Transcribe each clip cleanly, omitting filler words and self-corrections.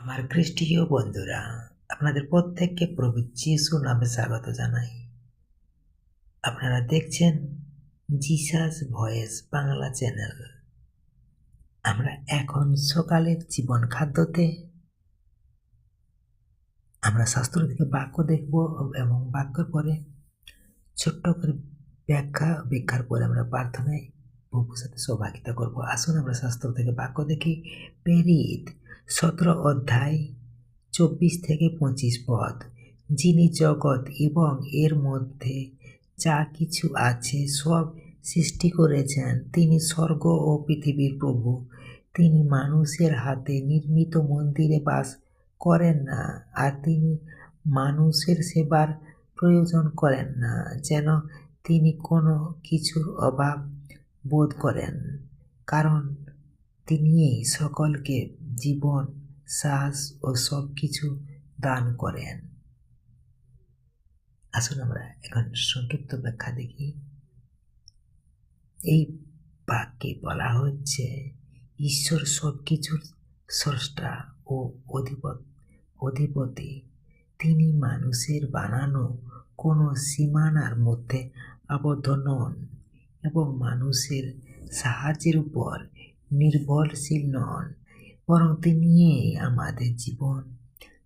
আমার খ্রিস্টীয় বন্ধুরা, আপনাদের প্রত্যেককে প্রভু যিশু নামে স্বাগত জানাই। আপনারা দেখছেন জিসাস ভয়েস বাংলা চ্যানেল। আমরা এখন সকালের জীবন খাদ্যতে আমরা শাস্ত্র থেকে বাক্য দেখব এবং বাক্যের পরে ছোট্ট করে ব্যাখ্যার পরে আমরা প্রার্থনায় প্রভুর সাথে সহভাগিতা করব। আসুন আমরা শাস্ত্র থেকে বাক্য দেখি। প্রেরিত 17 অধ্যায় 24 থেকে 25 পদ। যিনি জগৎ এবং এর মধ্যে যা কিছু আছে সব সৃষ্টি করেছেন, তিনি স্বর্গ ও পৃথিবীর প্রভু। তিনি মানুষের হাতে নির্মিত মন্দিরে বাস করেন না, আর তিনি মানুষের সেবার প্রয়োজন করেন না, যেন তিনি কোনো কিছুর অভাব বোধ করেন, কারণ তিনিই সকলকে জীবন, শ্বাস ও সব কিছু দান করেন। আসুন আমরা এখন সংক্ষিপ্ত ব্যাখ্যা দেখি। এই বাক্যে বলা হচ্ছে ঈশ্বর সব কিছুর স্রষ্টা ও অধিপতি। তিনি মানুষের বানানো কোনো সীমানার মধ্যে আবদ্ধ নন এবং মানুষের সাহায্যের উপর নির্ভরশীল নন, বরং তিনি আমাদের জীবন,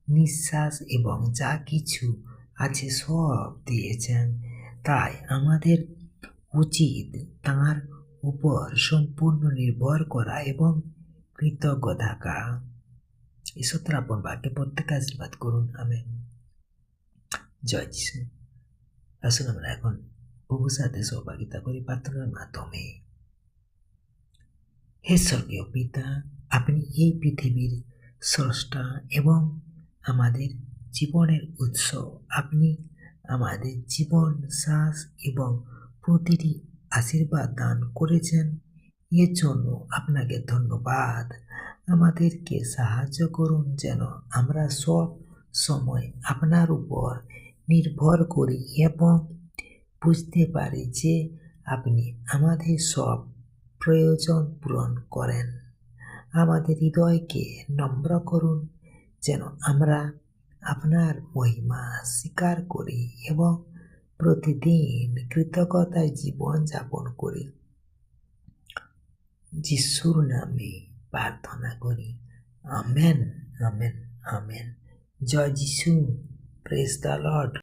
নিঃশ্বাস এবং যা কিছু আছে সব দিয়েছেন। তাই আমাদের উচিত তাঁর উপর সম্পূর্ণ নির্ভর করা এবং কৃতজ্ঞ থাকা। ঈশ্বর তার আপন বাক্যে প্রত্যেককে আশীর্বাদ করুন। আমেন। জয় যিশু। আসুন আমরা এখন প্রভুর সাথে সহভাগিতা করি প্রার্থনার মাধ্যমে। হে স্বর্গীয় পিতা, আপনি এই পৃথিবীর স্রষ্টা এবং আমাদের জীবনের উৎস। আপনি আমাদের জীবন, শ্বাস এবং প্রতিটি আশীর্বাদ দান করেছেন। এর জন্য আপনাকে ধন্যবাদ। আমাদেরকে সাহায্য করুন যেন আমরা সব সময় আপনার উপর নির্ভর করি এবং বুঝতে পারি যে আপনি আমাদের সব প্রয়োজন পূরণ করেন। আমাদের হৃদয়কে নম্র করুন যেন আমরা আপনার মহিমা স্বীকার করি এবং প্রতিদিন কৃতজ্ঞতায় জীবন যাপন করি। যিশুর নামে প্রার্থনা করি। Amen, amen, amen. জয় যিশু। Praise the Lord.